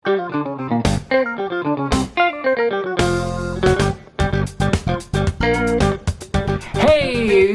Hey,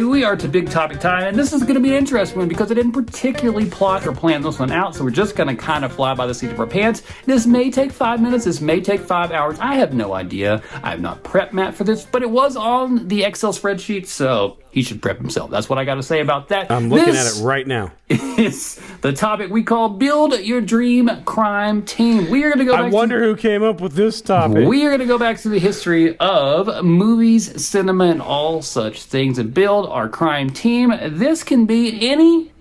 we are to big topic time, and this is going to be an interesting one because I didn't particularly plot or plan this one out, so we're just going to kind of fly by the seat of our pants. This may take 5 minutes, this may take 5 hours. I have no idea. I have not prepped Matt for this, but it was on the Excel spreadsheet, so he should prep himself. That's what I got to say about that. I'm looking at it right now. It's the topic we call Build Your Dream Crime Team. We are going to go back I wonder who came up with this topic. We are going to go back to the history of movies, cinema, and all such things and build our crime team. This can be any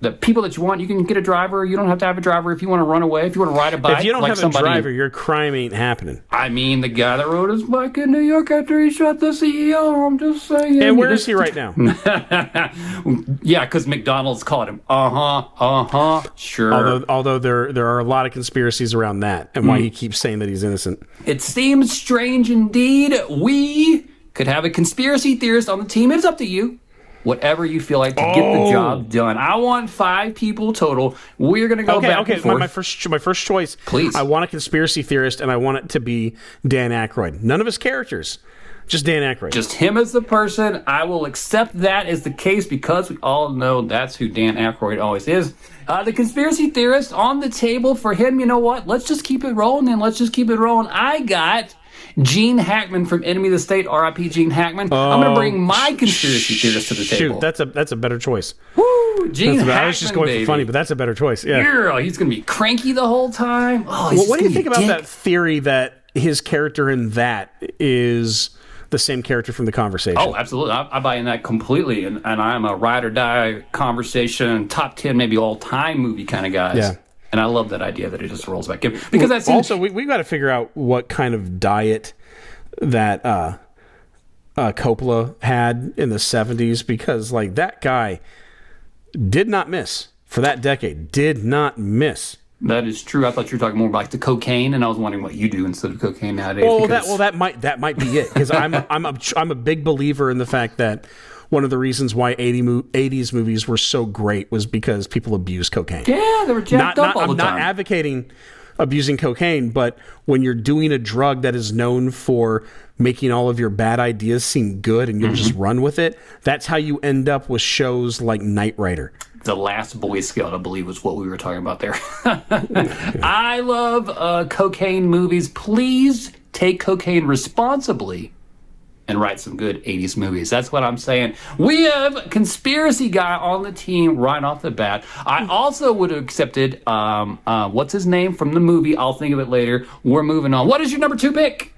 the people that you want. You can get a driver. You don't have to have a driver if you want to run away, if you want to ride a bike. If you don't like have a driver, your crime ain't happening. I mean, the guy that rode his bike in New York after he shot the CEO, I'm just saying. And where is he right now? Yeah, because McDonald's called him. Sure. Although there are a lot of conspiracies around that and why he keeps saying that he's innocent. It seems strange indeed. We could have a conspiracy theorist on the team. It's up to you. Whatever you feel like to get the job done. I want 5 people total. We're going to go back and forth. My first choice. Please. I want a conspiracy theorist, and I want it to be Dan Aykroyd. None of his characters. Just Dan Aykroyd. Just him as the person. I will accept that as the case because we all know that's who Dan Aykroyd always is. The conspiracy theorist on the table for him, you know what? Let's just keep it rolling then. Let's just keep it rolling. I got Gene Hackman from Enemy of the State, R.I.P. Gene Hackman. I'm going to bring my conspiracy theorist to the table. Shoot, that's a better choice. Woo, Gene Hackman, I was just going for funny, but that's a better choice. Yeah, he's going to be cranky the whole time. What do you think about that theory that his character in that is the same character from The Conversation? Oh, absolutely. I buy in that completely, and I'm a ride or die conversation, top 10, maybe all-time movie kind of guys. Yeah. And I love that idea that it just rolls back in. Because that's also, we got to figure out what kind of diet that Coppola had in the 70s, because like that guy did not miss for that decade. Did not miss. That is true. I thought you were talking more about like the cocaine, and I was wondering what you do instead of cocaine nowadays. That might be it, because I'm a big believer in the fact that one of the reasons why 80s movies were so great was because people abused cocaine. Yeah, they were jacked up all the time. I'm not advocating abusing cocaine, but when you're doing a drug that is known for making all of your bad ideas seem good and you'll just run with it, that's how you end up with shows like Knight Rider. The Last Boy Scout, I believe, was what we were talking about there. I love cocaine movies. Please take cocaine responsibly and write some good 80s movies. That's what I'm saying. We have a conspiracy guy on the team right off the bat. I also would have accepted, what's his name from the movie? I'll think of it later. We're moving on. What is your number 2 pick?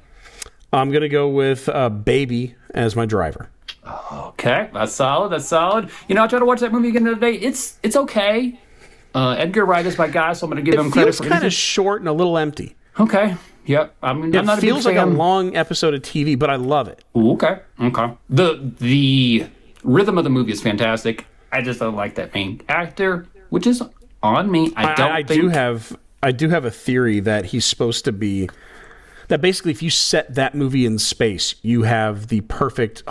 I'm going to go with Baby as my driver. Okay, that's solid. You know, I tried to watch that movie again the other day. It's okay. Edgar Wright is my guy, so I'm going to give him credit for it. It feels kind of short and a little empty. Okay. Yep. I'm not a big fan. It feels like a long episode of TV, but I love it. Okay. The rhythm of the movie is fantastic. I just don't like that main actor, which is on me. I do have a theory that he's supposed to be that basically if you set that movie in space, you have the perfect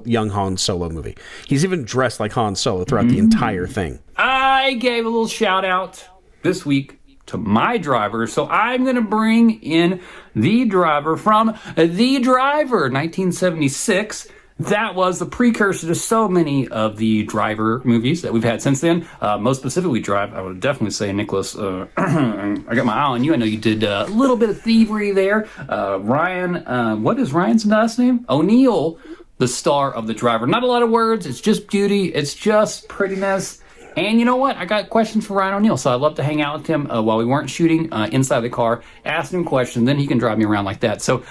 young Han Solo movie. He's even dressed like Han Solo throughout the entire thing. I gave a little shout out this week to my driver, so I'm going to bring in The Driver from The Driver, 1976. That was the precursor to so many of the Driver movies that we've had since then. Most specifically, Drive, I would definitely say, Nicholas, I got my eye on you. I know you did a little bit of thievery there. Ryan, what is Ryan's last name? O'Neill, the star of The Driver. Not a lot of words. It's just beauty. It's just prettiness. And you know what? I got questions for Ryan O'Neill, so I'd love to hang out with him while we weren't shooting inside the car, ask him questions, then he can drive me around like that. So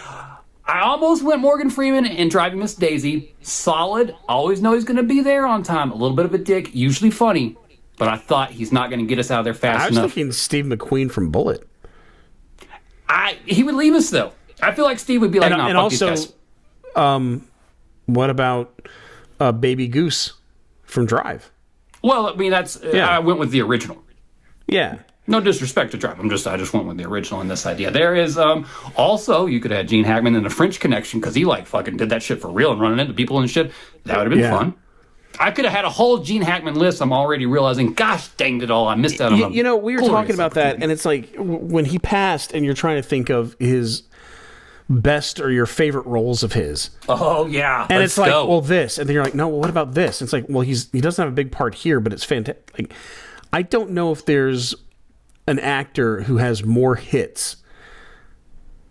I almost went Morgan Freeman and Driving Miss Daisy. Solid. Always know he's going to be there on time. A little bit of a dick, usually funny, but I thought he's not going to get us out of there fast enough. I was thinking Steve McQueen from Bullet. He would leave us, though. I feel like Steve would be like, no, fuck also, these guys. What about Baby Goose from Drive? Well, I mean, I went with the original. Yeah. No disrespect to Drive. I just went with the original in this idea. There is also, you could have had Gene Hackman in the French Connection because he fucking did that shit for real and running into people and shit. That would have been fun. I could have had a whole Gene Hackman list. I'm already realizing, gosh dang it all, I missed out on we were talking about that, and it's like when he passed, and you're trying to think of his best or your favorite roles of his. Oh yeah, and it's like, well, this, and then you're like, no, well, what about this? It's like, well, he doesn't have a big part here, but it's fantastic. Like, I don't know if there's an actor who has more hits.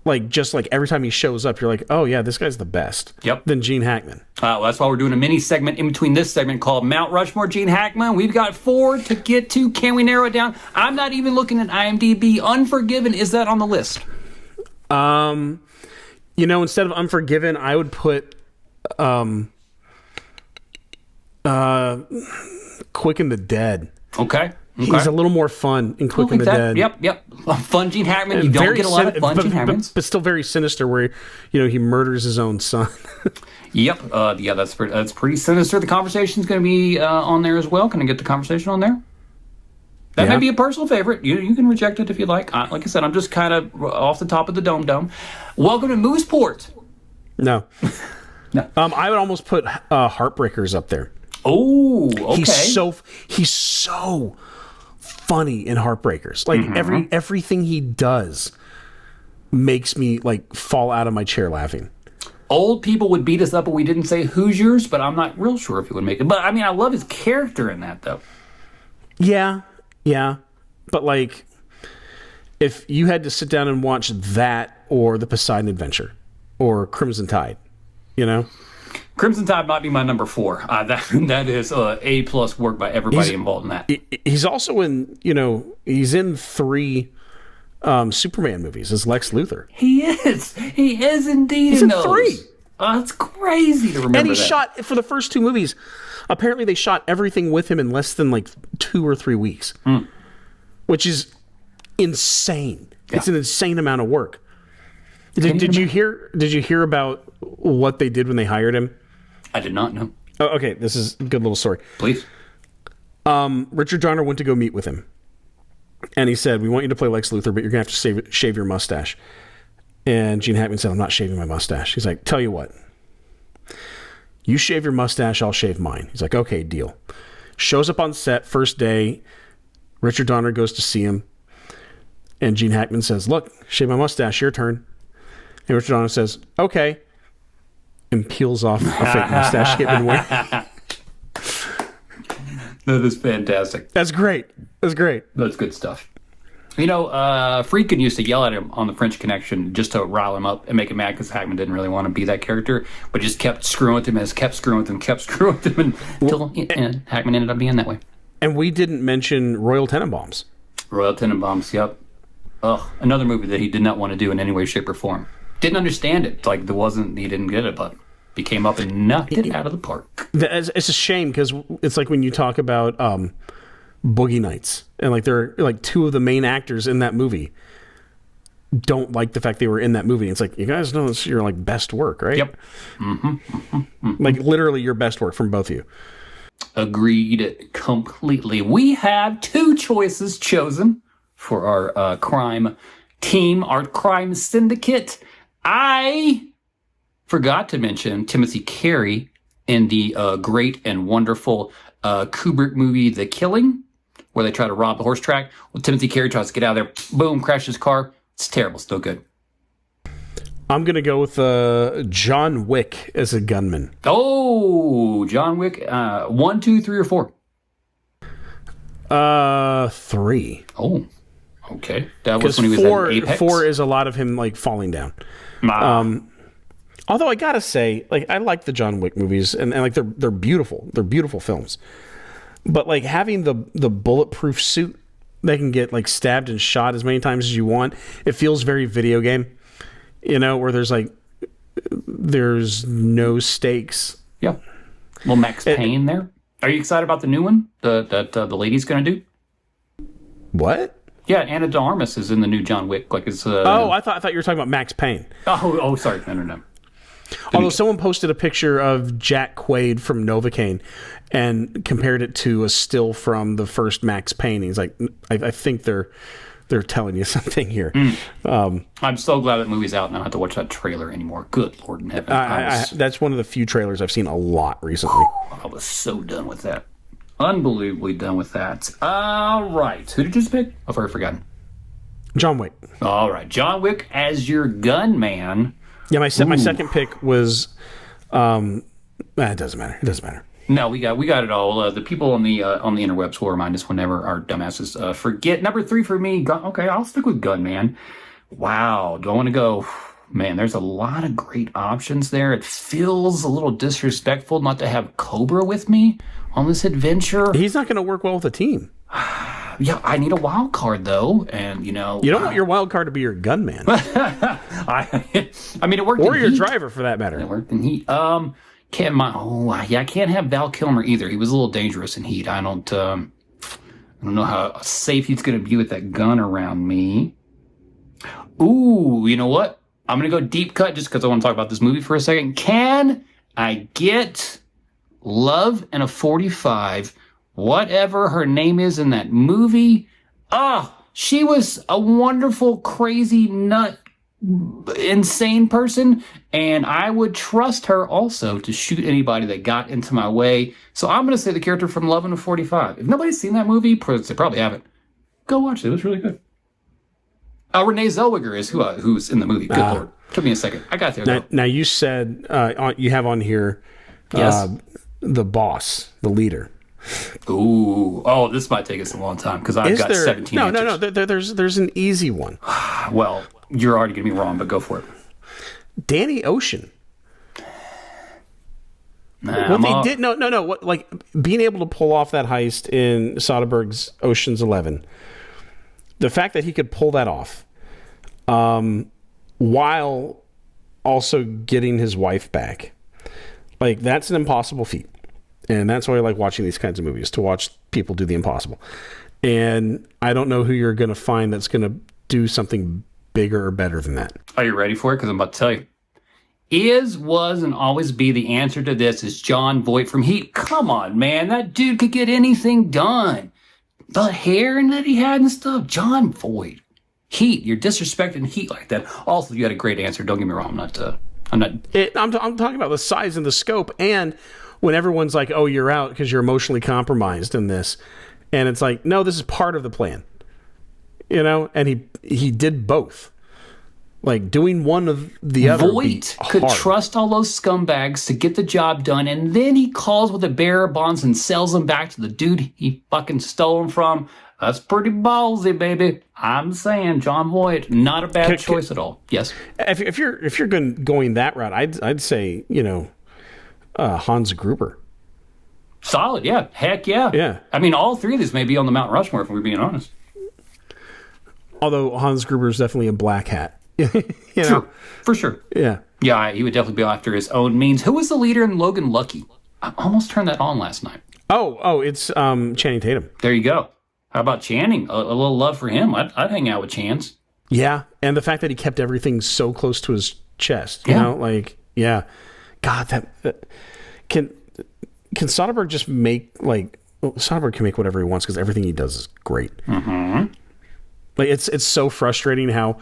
Like, just like every time he shows up, you're like, oh yeah, this guy's the best. Yep. Than Gene Hackman. Well, that's why we're doing a mini segment in between this segment called Mount Rushmore Gene Hackman. We've got 4 to get to. Can we narrow it down? I'm not even looking at IMDb. Unforgiven, is that on the list? Instead of Unforgiven, I would put Quick and the Dead. Okay. He's a little more fun in Quick and the Dead. Yep. Fun Gene Hackman. You don't get a lot of fun Gene Hackmans. But still very sinister where, he murders his own son. Yep. That's pretty sinister. The conversation's going to be on there as well. Can I get the conversation on there? That may be a personal favorite. You can reject it if you like. Like I said, I'm just kind of off the top of the dome. Welcome to Mooseport. No. No. I would almost put Heartbreakers up there. Oh, okay. He's so funny in Heartbreakers. Like everything he does makes me like fall out of my chair laughing. Old people would beat us up if we didn't say Hoosiers, but I'm not real sure if he would make it. But I mean, I love his character in that though. Yeah. But like, if you had to sit down and watch that or The Poseidon Adventure or Crimson Tide, Crimson Tide might be my number 4. That is A+ work by everybody involved in that. He's also in, he's in 3 Superman movies as Lex Luthor. He is indeed. He's in 3. That's crazy to remember. And he shot for the first 2 movies. Apparently, they shot everything with him in less than like 2 or 3 weeks, which is insane. Yeah. It's an insane amount of work. Did you hear about what they did when they hired him? I did not know. Oh, okay, this is a good little story. Please. Richard Donner went to go meet with him, and he said, "We want you to play Lex Luthor, but you're gonna have to shave your mustache." And Gene Hackman said, "I'm not shaving my mustache." He's like, "Tell you what. You shave your mustache, I'll shave mine." He's like, "Okay, deal." Shows up on set, first day. Richard Donner goes to see him. And Gene Hackman says, "Look, shave my mustache, your turn." And Richard Donner says, "Okay." And peels off a fake mustache he had been wearing. That is fantastic. That's great. That's good stuff. Friedkin used to yell at him on the French Connection just to rile him up and make him mad because Hackman didn't really want to be that character, but just kept screwing with him until Hackman ended up being that way. And we didn't mention Royal Tenenbaums. Royal Tenenbaums, yep. Ugh, another movie that he did not want to do in any way, shape, or form. Didn't understand it. Like, he didn't get it, but he came up and knocked it out of the park. It's a shame because it's like when you talk about Boogie Nights, and like they're like 2 of the main actors in that movie don't like the fact they were in that movie. It's like, you guys know it's your like best work, right? Yep. Like literally your best work from both of you. Agreed completely. We have 2 choices chosen for our crime team, our crime syndicate. I forgot to mention Timothy Carey in the great and wonderful Kubrick movie The Killing, where they try to rob the horse track. Well, Timothy Carey tries to get out of there. Boom, crashes his car. It's terrible. Still good. I'm going to go with John Wick as a gunman. Oh, John Wick. 1, 2, 3, or 4? 3. Oh, okay. That was when he was at Apex. 4 is a lot of him like falling down. Although I gotta say, like, I like the John Wick movies, and like they're beautiful. They're beautiful films. But like having the bulletproof suit that can get like stabbed and shot as many times as you want, it feels very video game. Where there's no stakes. Yeah. Well, Max Payne there. Are you excited about the new one that the lady's going to do? What? Yeah, Anna de Armas is in the new John Wick. Like it's. I thought you were talking about Max Payne. Oh, sorry, no. Although someone posted a picture of Jack Quaid from Novocaine and compared it to a still from the first Max Payne. He's like, I think they're they're telling you something here. I'm so glad that movie's out and I don't have to watch that trailer anymore. Good Lord in heaven. That's one of the few trailers I've seen a lot recently. I was so done with that. Unbelievably done with that. All right. Who did you just pick? I've already forgotten. John Wick. All right. John Wick as your gunman. Yeah, my second pick was... it doesn't matter. No, we got it all. The people on the interwebs will remind us whenever our dumbasses forget. Number 3 for me. Okay, I'll stick with gunman. Wow. Do I want to go... Man, there's a lot of great options there. It feels a little disrespectful not to have Cobra with me on this adventure. He's not going to work well with a team. Yeah, I need a wild card, though. And, you don't want your wild card to be your gunman. I mean, it worked or in your Heat. Driver, for that matter. It worked in Heat. I can't have Val Kilmer either. He was a little dangerous in Heat. I don't know how safe he's going to be with that gun around me. Ooh, you know what? I'm going to go deep cut just because I want to talk about this movie for a second. Can I get Love and a 45, whatever her name is in that movie? She was a wonderful, crazy, nut, insane person, and I would trust her also to shoot anybody that got into my way. So I'm going to say the character from Love and a 45. If nobody's seen that movie, they probably haven't, go watch it. It was really good. Renee Zellweger is who's in the movie. Good Lord. Took me a second. I got there. Now you said you have on here the boss, the leader. Ooh. Oh, this might take us a long time because I've got 17 answers. No. There's an easy one. Well, you're already going to be wrong, but go for it. Danny Ocean. What, like being able to pull off that heist in Soderbergh's Ocean's 11. The fact that he could pull that off while also getting his wife back, like that's an impossible feat. And that's why I like watching these kinds of movies, to watch people do the impossible. And I don't know who you're going to find that's going to do something bigger or better than that. Are you ready for it? Because I'm about to tell you. Is, was, and always be the answer to this is Jon Voight from Heat. Come on, man. That dude could get anything done. The hair that he had and stuff. Jon Voight. Heat. You're disrespecting Heat like that. Also, you had a great answer. Don't get me wrong. I'm talking about the size and the scope. And when everyone's like, oh, you're out because you're emotionally compromised in this. And it's like, no, this is part of the plan. And he did both. Like, doing one of the other. Voight could trust all those scumbags to get the job done, and then he calls with the bearer bonds and sells them back to the dude he fucking stole them from. That's pretty ballsy, baby. I'm saying Jon Voight, not a bad choice at all. Yes. If you're going that route, I'd say Hans Gruber. Solid, yeah. Heck yeah. Yeah. I mean, all three of these may be on the Mount Rushmore if we're being honest. Although Hans Gruber is definitely a black hat. Sure, for sure. Yeah. Yeah, he would definitely be after his own means. Who was the leader in Logan Lucky? I almost turned that on last night. Oh, it's Channing Tatum. There you go. How about Channing? A little love for him. I'd hang out with Chance. Yeah, and the fact that he kept everything so close to his chest. You know, like, yeah. God, that can Soderbergh just make, like, Soderbergh can make whatever he wants because everything he does is great. Mm-hmm. Like, it's so frustrating how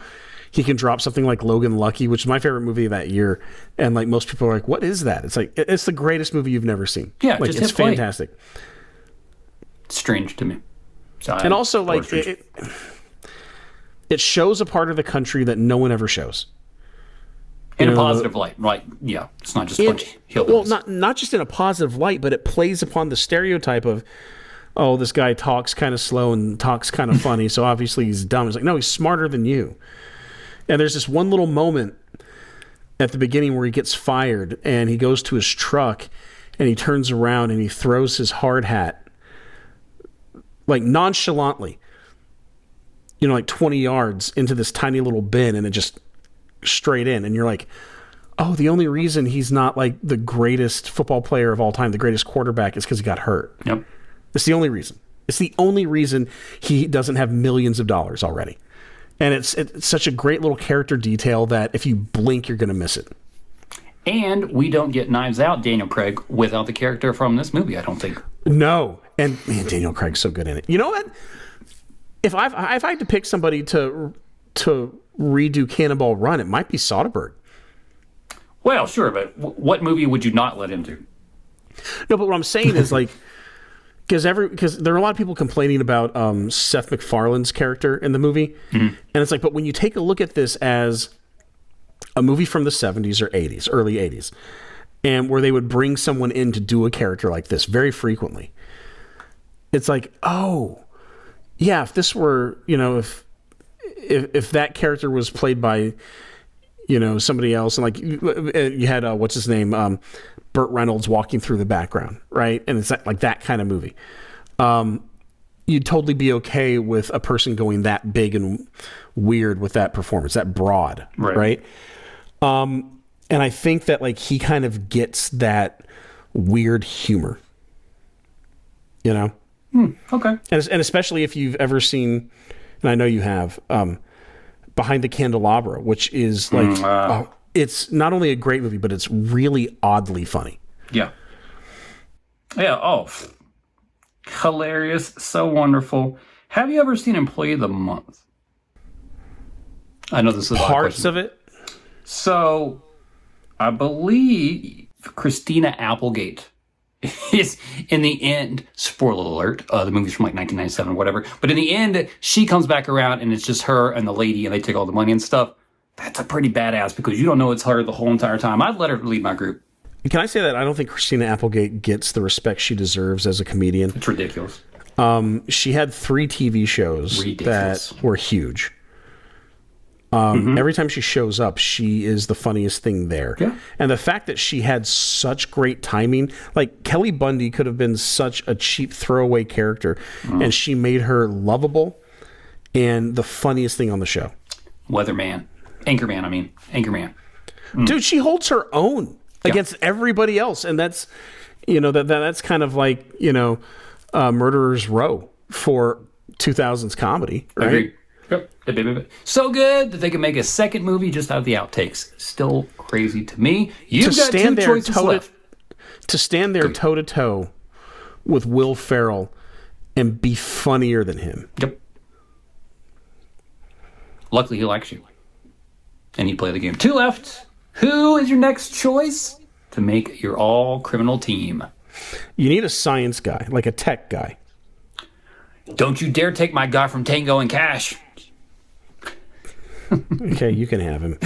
he can drop something like Logan Lucky, which is my favorite movie of that year, and like most people are like, "What is that?" It's like it's the greatest movie you've never seen. Yeah, like just it's fantastic. Strange to me. And also, like, it shows a part of the country that no one ever shows. In a positive light, right? Yeah, it's not just a bunch of hillbillies. Well, not just in a positive light, but it plays upon the stereotype of, oh, this guy talks kind of slow and talks kind of funny, so obviously he's dumb. It's like, no, he's smarter than you. And there's this one little moment at the beginning where he gets fired and he goes to his truck and he turns around and he throws his hard hat, like nonchalantly, like 20 yards into this tiny little bin, and it just straight in. And you're like, oh, the only reason he's not like the greatest football player of all time, the greatest quarterback, is because he got hurt. Yep. It's the only reason. It's the only reason he doesn't have millions of dollars already. And it's such a great little character detail that if you blink, you're going to miss it. And we don't get Knives Out, Daniel Craig, without the character from this movie, I don't think. No. And, man, Daniel Craig's so good in it. You know what? if I had to pick somebody to redo Cannonball Run, it might be Soderbergh. Well, sure, but what movie would you not let him do? No, but what I'm saying is like, because there are a lot of people complaining about Seth MacFarlane's character in the movie, and it's like, but when you take a look at this as a movie from the 70s or 80s, early 80s, and where they would bring someone in to do a character like this very frequently, it's like, oh, yeah, if this were, if that character was played by, somebody else, and like you had what's his name, Burt Reynolds walking through the background, right? And it's like that kind of movie. You'd totally be okay with a person going that big and weird with that performance, that broad, right? And I think that like he kind of gets that weird humor, Okay. And especially if you've ever seen, and I know you have, Behind the Candelabra, which is like, it's not only a great movie, but it's really oddly funny. Yeah. Yeah. Oh, hilarious. So wonderful. Have you ever seen Employee of the Month? I know this is parts of it. So I believe Christina Applegate is in the end, spoiler alert, the movie's from like 1997 or whatever, but in the end she comes back around and it's just her and the lady and they take all the money and stuff. That's a pretty badass because you don't know it's her the whole entire time. I'd let her lead my group. Can I say that I don't think Christina Applegate gets the respect she deserves as a comedian? It's ridiculous. She had 3 TV shows that were huge. Every time she shows up, she is the funniest thing there. Yeah. And the fact that she had such great timing, like Kelly Bundy could have been such a cheap throwaway character, and she made her lovable and the funniest thing on the show. Anchorman. Dude, she holds her own against everybody else, and that's that's kind of like Murderer's Row for 2000s comedy, right? Agreed. Yep. So good that they can make a second movie just out of the outtakes. Still crazy to me. You've got 2 choices left. To stand there toe to toe with Will Ferrell and be funnier than him. Yep. Luckily, he likes you. And he'd play the game. 2 left. Who is your next choice to make your all-criminal team? You need a science guy, like a tech guy. Don't you dare take my guy from Tango and Cash. Okay, you can have him.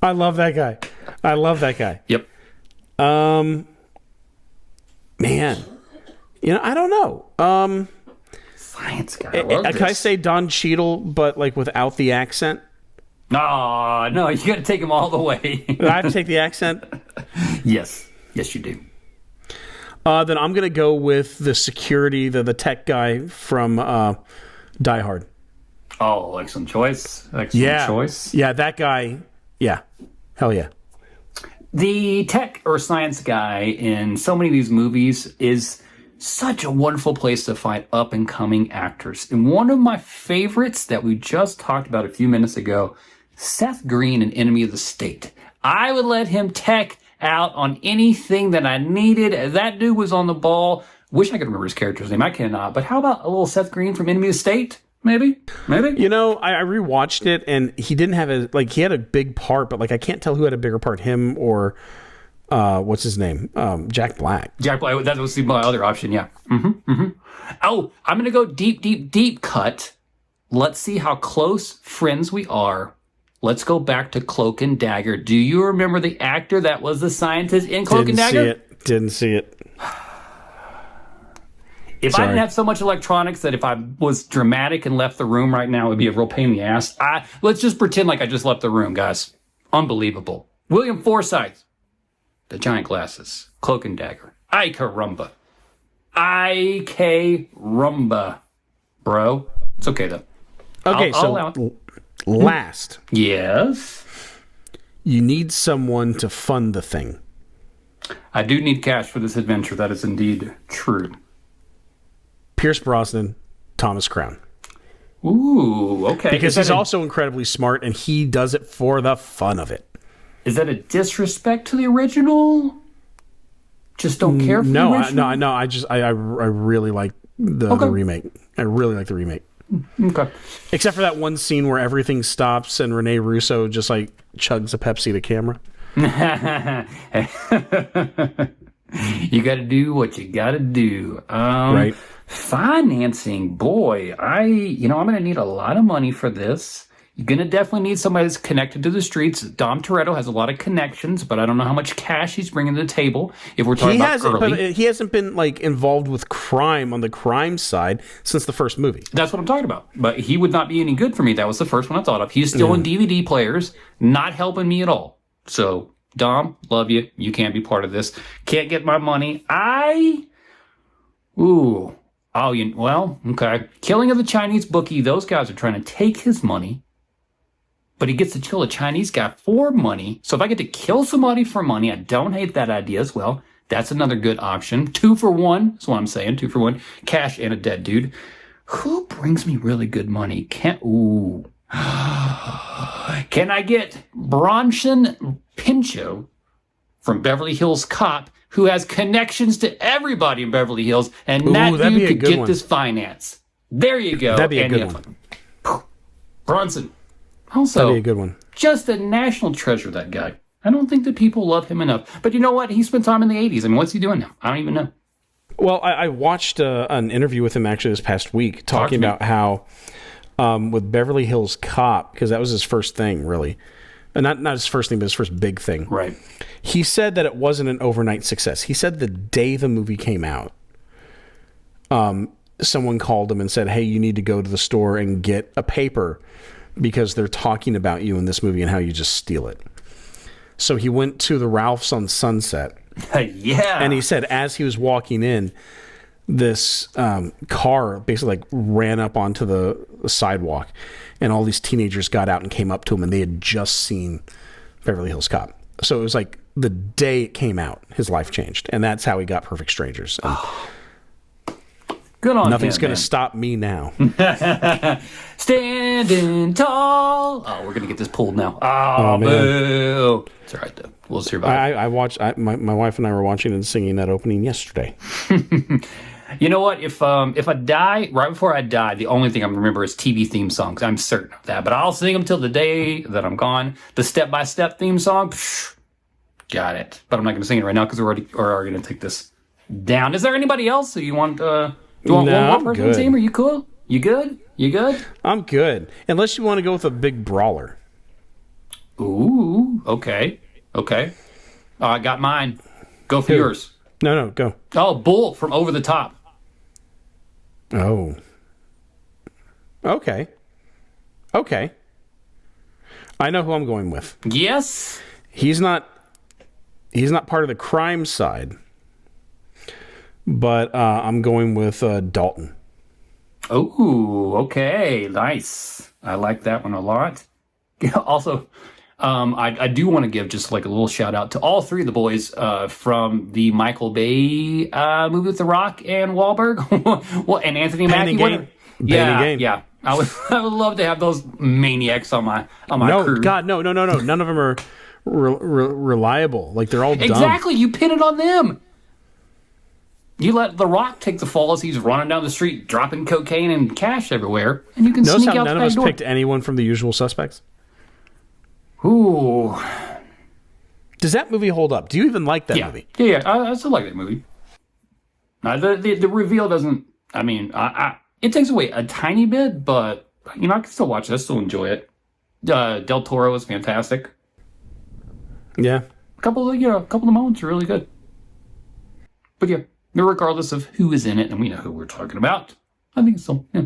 I love that guy. Yep. Man. I don't know. Science guy. Can I say Don Cheadle, but like without the accent? No, you got to take him all the way. I have to take the accent? Yes, you do. Then I'm going to go with the security, the tech guy from Die Hard. Oh, excellent choice. Choice. Yeah, that guy. Yeah. Hell yeah. The tech or science guy in so many of these movies is such a wonderful place to find up-and-coming actors. And one of my favorites that we just talked about a few minutes ago, Seth Green in Enemy of the State. I would let him tech out on anything that I needed. That dude was on the ball. Wish I could remember his character's name. I cannot. But how about a little Seth Green from Enemy of the State? Maybe. I rewatched it and he didn't have he had a big part, but I can't tell who had a bigger part, him or what's his name? Jack Black. Jack Black. That was my other option. Yeah. Oh, I'm going to go deep cut. Let's see how close friends we are. Let's go back to Cloak and Dagger. Do you remember the actor that was the scientist in Cloak and Dagger? Didn't see it. If I didn't have so much electronics that if I was dramatic and left the room right now, it would be a real pain in the ass. Let's just pretend like I just left the room, guys. Unbelievable. William Forsythe. The giant glasses. Cloak and Dagger. Ay caramba. Bro. It's okay, though. Okay, last. Yes? You need someone to fund the thing. I do need cash for this adventure. That is indeed true. Pierce Brosnan, Thomas Crown. Ooh, okay. Because he's also incredibly smart, and he does it for the fun of it. Is that a disrespect to the original? Just don't care for the original? No. I really like the remake. I really like the remake. Okay. Except for that one scene where everything stops and Rene Russo just like chugs a Pepsi to camera. You got to do what you got to do. Right. Financing, boy, I'm going to need a lot of money for this. You're going to definitely need somebody that's connected to the streets. Dom Toretto has a lot of connections, but I don't know how much cash he's bringing to the table. If we're talking about early. But he hasn't been like involved with crime on the crime side since the first movie. That's what I'm talking about. But he would not be any good for me. That was the first one I thought of. He's still in DVD players, not helping me at all. So, Dom, love you. You can't be part of this. Can't get my money. Okay. Killing of the Chinese bookie. Those guys are trying to take his money. But he gets to kill a Chinese guy for money. So if I get to kill somebody for money, I don't hate that idea as well. That's another good option. 2 for 1. That's what I'm saying. 2 for 1. Cash and a dead dude. Who brings me really good money? Can I get Bronson Pinchot from Beverly Hills Cop, who has connections to everybody in Beverly Hills, and that dude could get this finance? There you go. That'd be a good one. Bronson. Also, that'd be a good one. Just a national treasure, that guy. I don't think that people love him enough. But you know what? He spent time in the 80s. I mean, what's he doing now? I don't even know. Well, I watched an interview with him actually this past week talking about how with Beverly Hills Cop, because that was his first thing, really. Not his first thing, but his first big thing. Right. He said that it wasn't an overnight success. He said the day the movie came out, someone called him and said, hey, you need to go to the store and get a paper because they're talking about you in this movie and how you just steal it. So he went to the Ralph's on Sunset. Yeah. And he said as he was walking in, this car basically like ran up onto the sidewalk, and all these teenagers got out and came up to him, and they had just seen Beverly Hills Cop. So it was like the day it came out, his life changed. And that's how he got Perfect Strangers. And good on nothing's him, going to stop me now. Standing tall. Oh, we're going to get this pulled now. Oh, man. Boo. It's all right, though. We'll see about it. I watched, my wife and I were watching and singing that opening yesterday. You know what? If I die, right before I die, the only thing I'm going to remember is TV theme songs. I'm certain of that. But I'll sing them till the day that I'm gone. The step-by-step theme song, got it. But I'm not going to sing it right now because we're already going to take this down. Is there anybody else who you want... Do you want one more person on the team? Are you cool? You good? You good? I'm good. Unless you want to go with a big brawler. Ooh, okay. I got mine. Go for yours. No, go. Oh, Bull from Over the Top. Oh. Okay. I know who I'm going with. Yes? He's not part of the crime side. But I'm going with Dalton. Oh, okay. Nice. I like that one a lot. Also, I do want to give just like a little shout out to all three of the boys from the Michael Bay movie with The Rock and Wahlberg. Well, and Anthony Mackie. Yeah. I would love to have those maniacs on my crew. God, no. None of them are reliable. Like, they're all dumb. Exactly. You pin it on them. You let The Rock take the fall as he's running down the street, dropping cocaine and cash everywhere, and you can sneak out the back door. None of us picked anyone from The Usual Suspects? Ooh. Does that movie hold up? Do you even like that movie? Yeah. I still like that movie. The reveal doesn't... I mean, it takes away a tiny bit, but, I can still watch it. I still enjoy it. Del Toro is fantastic. Yeah. A couple of moments are really good. But yeah, regardless of who is in it, and we know who we're talking about, I think it's still... Yeah.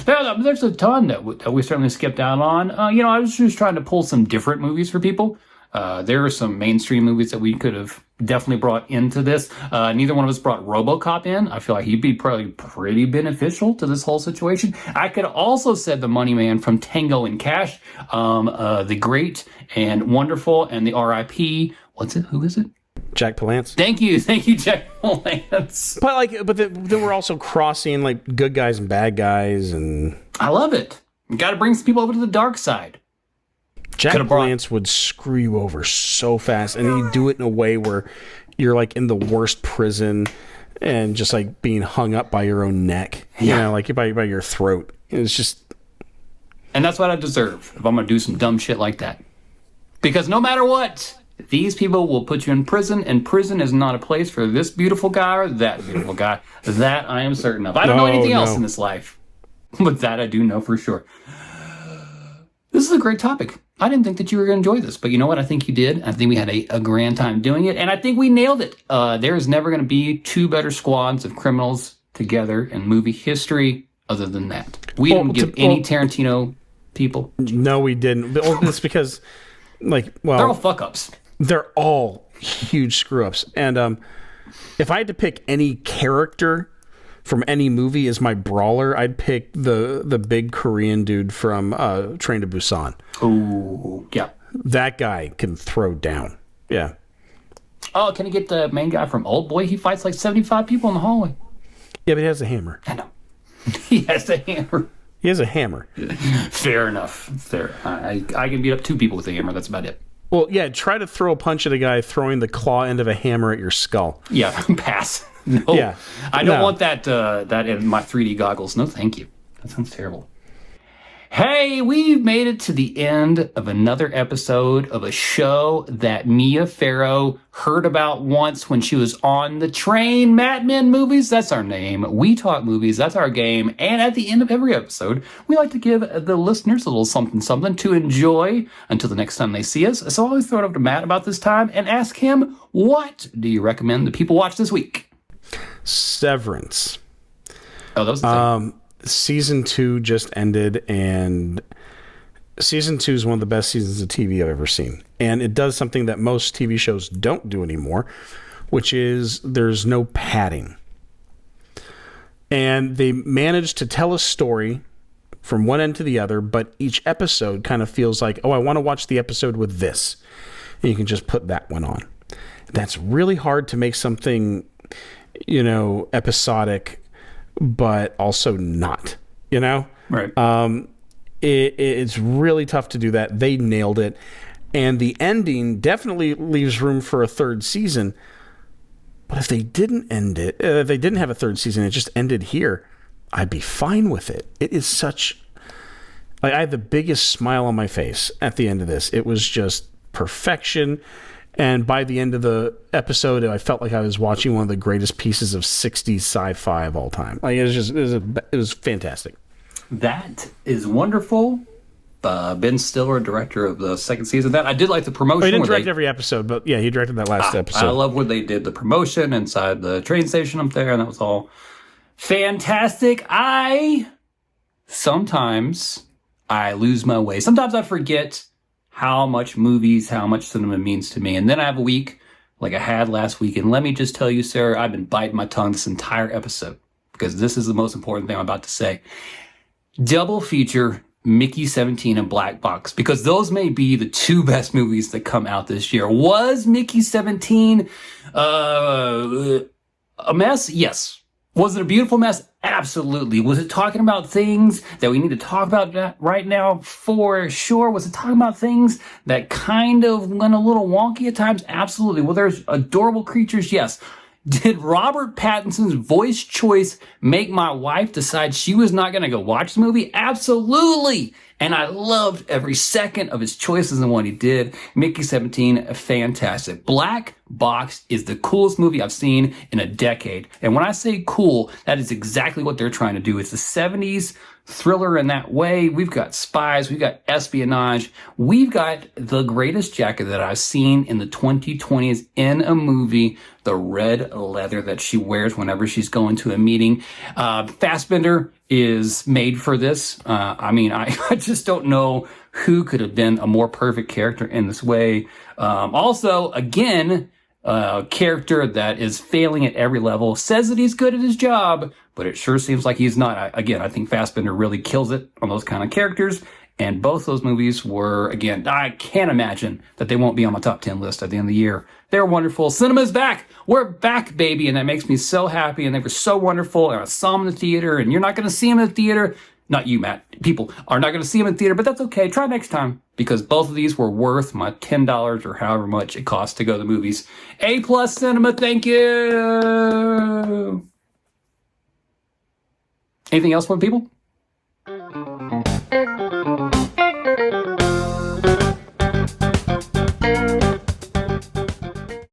There's a ton that we certainly skipped out on. I was just trying to pull some different movies for people. There are some mainstream movies that we could have definitely brought into this. Neither one of us brought RoboCop in. I feel like he'd be probably pretty beneficial to this whole situation. I could also said the Money Man from Tango and Cash, the great and wonderful, and the R.I.P. What's it? Who is it? Jack Palance. Thank you, Jack Palance. But then we're also crossing like good guys and bad guys, and I love it. You got to bring some people over to the dark side. Jack Palance would screw you over so fast, and he'd do it in a way where you're like in the worst prison, and just like being hung up by your own neck, like by your throat. It's just, and that's what I deserve if I'm gonna do some dumb shit like that. Because no matter what, these people will put you in prison, and prison is not a place for this beautiful guy or that beautiful guy. That I am certain of. I don't know anything else in this life, but that I do know for sure. This is a great topic. I didn't think that you were going to enjoy this, but you know what? I think you did. I think we had a grand time doing it, and I think we nailed it. There is never going to be two better squads of criminals together in movie history other than that. We didn't give any Tarantino people. No, we didn't. It's because, they're all fuck-ups. They're all huge screw-ups. And if I had to pick any character from any movie as my brawler, I'd pick the big Korean dude from Train to Busan. Oh, yeah. That guy can throw down. Yeah. Oh, can he get the main guy from Old Boy? He fights like 75 people in the hallway. Yeah, but he has a hammer. I know. He has a hammer. He has a hammer. Fair enough. Fair. I can beat up two people with a hammer. That's about it. Well, yeah, try to throw a punch at a guy throwing the claw end of a hammer at your skull. Yeah, pass. No, yeah, I don't want that in my 3D goggles. No, thank you. That sounds terrible. Hey, we've made it to the end of another episode of a show that Mia Farrow heard about once when she was on the train. Mad Men Movies, that's our name. We talk movies, that's our game. And at the end of every episode, we like to give the listeners a little something to enjoy until the next time they see us. So I always throw it over to Matt about this time and ask him, what do you recommend the people watch this week? Severance. Oh, that was the thing. Season 2 just ended, and Season 2 is one of the best seasons of TV I've ever seen. And it does something that most TV shows don't do anymore, which is there's no padding. And they managed to tell a story from one end to the other, but each episode kind of feels like, oh, I want to watch the episode with this. And you can just put that one on. That's really hard to make something, episodic, but also not, Right. It's really tough to do that. They nailed it. And the ending definitely leaves room for a third season. But if they didn't end it, if they didn't have a third season, it just ended here, I'd be fine with it. It is such, I had the biggest smile on my face at the end of this. It was just perfection. And by the end of the episode, I felt like I was watching one of the greatest pieces of 60s sci-fi of all time. Like it was fantastic. That is wonderful. Ben Stiller, director of the second season. That I did like the promotion. He didn't direct every episode, but yeah, he directed that last episode. I love when they did the promotion inside the train station up there, and that was all fantastic. Sometimes I lose my way. Sometimes I forget how much movies, how much cinema means to me. And then I have a week like I had last week. And let me just tell you, sir, I've been biting my tongue this entire episode because this is the most important thing I'm about to say. Double feature Mickey 17 and Black Box, because those may be the two best movies that come out this year. Was Mickey 17 a mess? Yes. Was it a beautiful mess? Absolutely. Was it talking about things that we need to talk about right now? For sure. Was it talking about things that kind of went a little wonky at times? Absolutely. Well, there's adorable creatures? Yes. Did Robert Pattinson's voice choice make my wife decide she was not going to go watch the movie? Absolutely. And I loved every second of his choices and what he did. Mickey 17, fantastic. Black Box is the coolest movie I've seen in a decade. And when I say cool, that is exactly what they're trying to do. It's the 70s thriller in that way. We've got spies. We've got espionage. We've got the greatest jacket that I've seen in the 2020s in a movie, the red leather that she wears whenever she's going to a meeting. Fassbender is made for this. I just don't know who could have been a more perfect character in this way. Also, again, a character that is failing at every level, says that he's good at his job, but it sure seems like he's not. I think Fassbender really kills it on those kind of characters. And both those movies were, again, I can't imagine that they won't be on my top 10 list at the end of the year. They're wonderful. Cinema's back. We're back, baby. And that makes me so happy. And they were so wonderful. And I saw them in the theater. And you're not going to see them in the theater. Not you, Matt. people are not going to see them in theater, but that's okay. Try next time, because both of these were worth my $10 or however much it costs to go to the movies. A+ Cinema, thank you. Anything else for people?